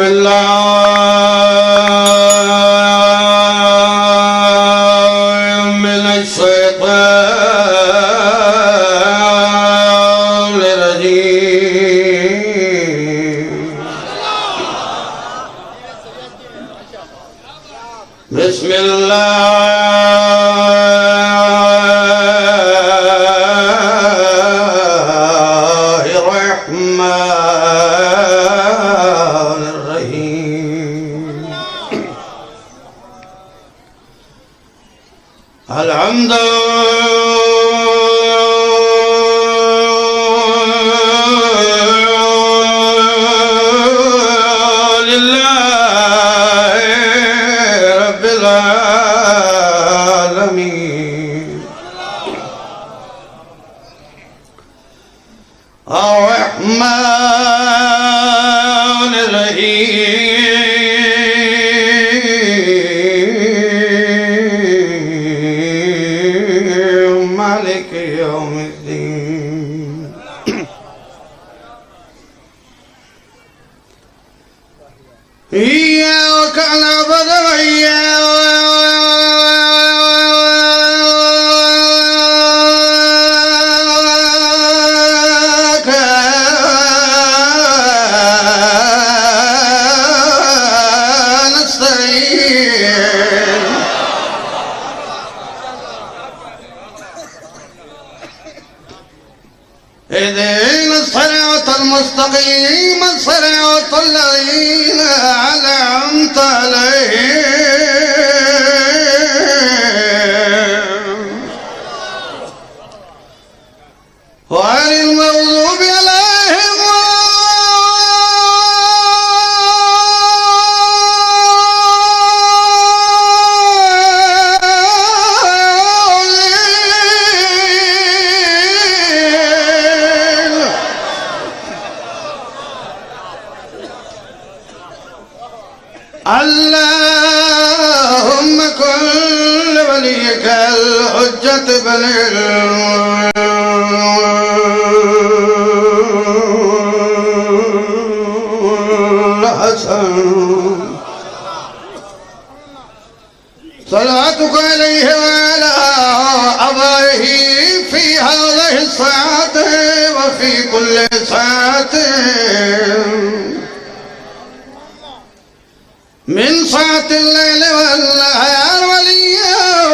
بالله من الشيطان الرجيم بسم الله الرحمن الرحيم الحمد لله رب العالمين الرحمن الرحيم مالك يوم الدين إياك نعبد وإياك نستعين اهدنا الصراط المستقيم صراط الذين أنعمت عليهم غير المغضوب عليهم اللهم كن وليك الحجة بن الحسن صلاتك عليه وعلى أبائه في هذه الساعة وفي كل ساعة من ساعة الليل والنهار وليا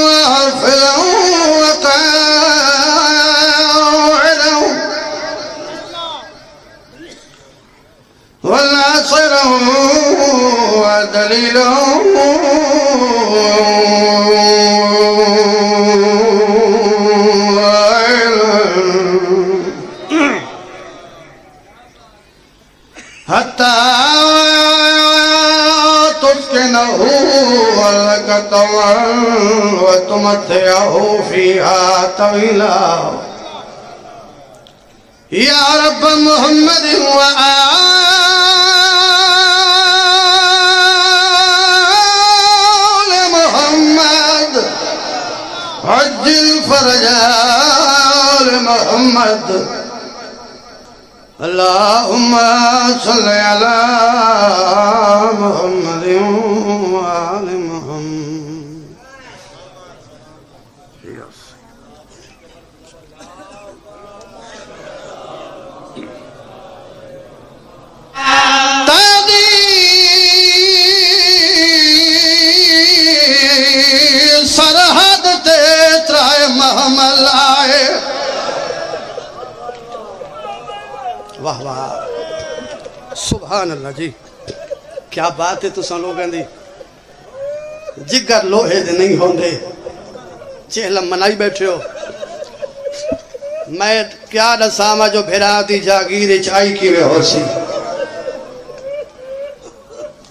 وحفظا وقائدا وناصرا ودليلا حتى تسكنه والكتوى وتمتعه فيها طويلا يا رب محمد وآل محمد عجل فرجا محمد اللهم صل على محمد وآل محمد سرحد تے ترائے محمل آئے واہ واہ سبحان اللہ جی کیا بات ہے تساں لوگاں دی جگر لوہے دے نہیں ہوندے چہلم منائی بیٹھے ہو میں کیا دساما جو بھیرا دی جاگیر چائی کی وے ہو سی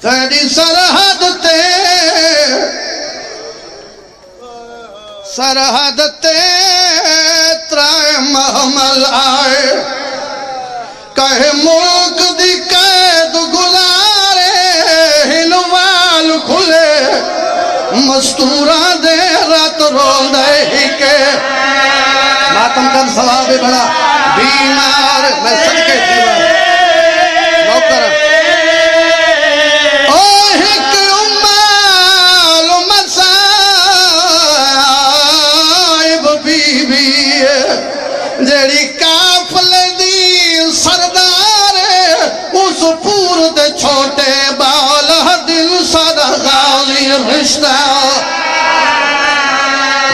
تیری سرحد تے ترائے محمل آئے کہے ملک دی قید گزارے ہنوال کھلے مستورہ دے رات رو دے ہی کے ماتم کا ثواب بڑا بیمار میں صدقے دیوار نوکر رشتہ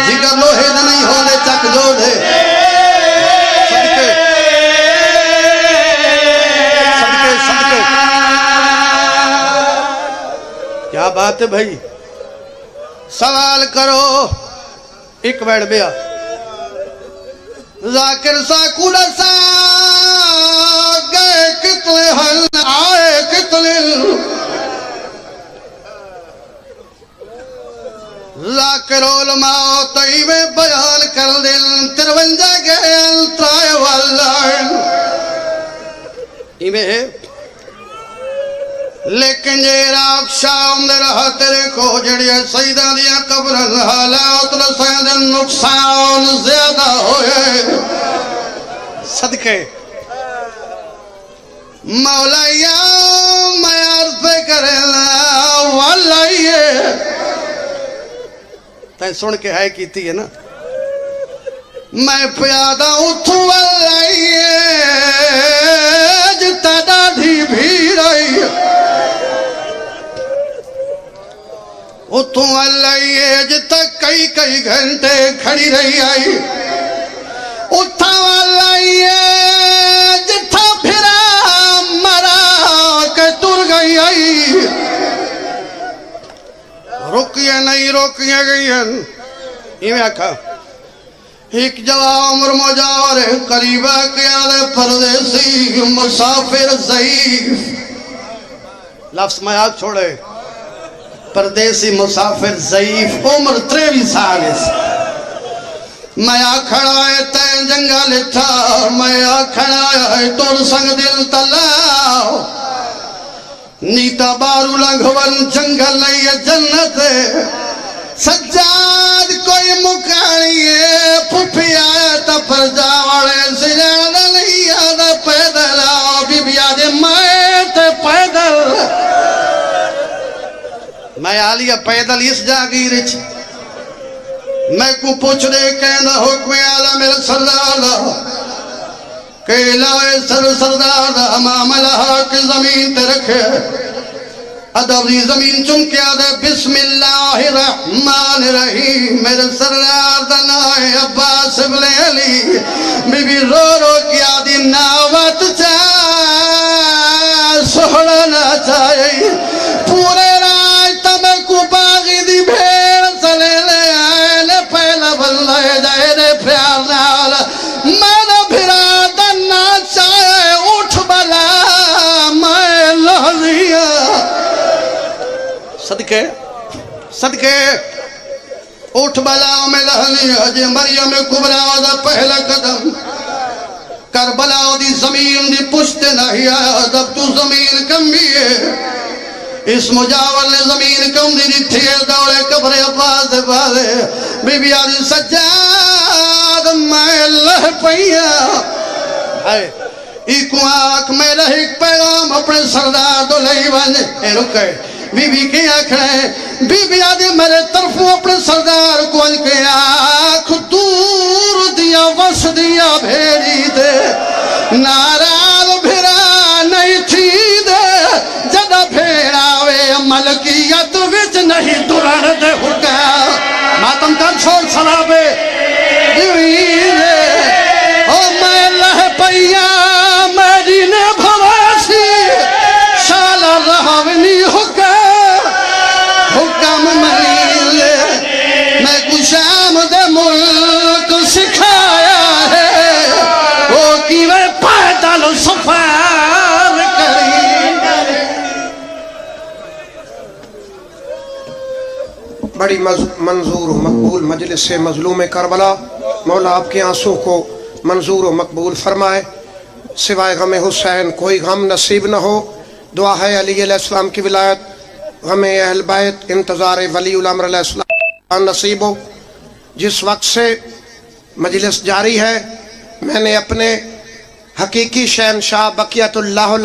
جگر لوہے دے نہیں ہونے چک جوڑے صدقے صدقے صدقے کیا بات ہے بھائی سوال کرو ایک بیڑ بیا ذاکر سا کڑا سا گئے کتلے حل آئے کتلے ذاکر علماء طیبے بیان کر دل ترونجہ گئے ترائے واللہ ایمیں لیکن یہ راک شام دے رہا تیرے کو جڑیے سیدہ دیا قبرن حالات رسید نقصان زیادہ ہوئے صدقے مولایا میں عرض کرنا واللہ تین سن کے ہے کیتی ہے نا میں پیادہ اٹھوں واللہ جتا ڈاڑھی بھی رہی اتوں اللہ جتا کئی کئی گھنٹے کھڑی رہی آئی اتھا اللہ جتا پھرا مرا کے تر گئی آئی رکیے نہیں رکیے گئی ہیں میں آکھا ایک جواب عمر مجاور قریبہ قیاد پردیسی مسافر ضعیف لفظ میں آگ چھوڑے پردیسی مسافر ضعیف عمر 23 سال میں کھڑا ہے تین جنگا لٹھا میں کھڑا ہے تور سنگ دل تلاؤ نیتا بارو لنگھون جنگل لئے جنت سجاد کوئی مکانی ہے پھپی آیا تا پر جاوڑے سجادہ نہیں آدھا پیدل آؤ بی بی آدھے میں تے پیدل میں آلیا پیدل اس جاگی رچ میں کو پوچھ دے کہنا حکم آلہ میرے سردار کہ لائے سردار امام اللہ کی زمین تے رکھے ادبی زمین چمکے آدھے بسم اللہ الرحمن الرحیم میرے سردار دنائے عباس ابن علی بی بی رو رو کی آدھی ناوت چاہ سہڑنا چاہیے پورے صدقے صدقے اٹھ بلاؤ میں لہنی حج مریم کبرا دا پہلا قدم کربلاؤ دی زمین دی پشت نہیں آیا جب تو زمین کمی ہے اس مجاور نے زمین کم دی تھی دوڑے قبر عباس دے بازے بی بی آدھی سجاد میں لہ پئیا ایکو آنکھ میں رہیک پیغام اپنے سردار دو لئی بانجے اے رکے بی بی کے آنکھیں بی بی آدھی میرے طرفوں اپنے سردار کو ان کے آنکھ دور دیا وس دیا بھیڑی دے نارال بھیرا نہیں تھی دے جدہ بھیڑاوے ملکیت وچ نہیں دران دے ہوگا ماتم کر چھوڑ سلابے دیوی دے او میں لہ پئیا میری نے بھواسی شالا رہاونی ہوگا میں کچھ آمد ملک سکھایا ہے وہ کی میں پیدل سفر کری بڑی منظور و مقبول مجلس سے مظلوم کربلا مولا آپ کے آنسوں کو منظور و مقبول فرمائے سوائے غم حسین کوئی غم نصیب نہ ہو دعا ہے علی علیہ السلام کی ولایت غم اہل بیت انتظار ولی الامر علیہ السلام نصیب ہو جس وقت سے مجلس جاری ہے میں نے اپنے حقیقی شہنشاہ بقیت اللہ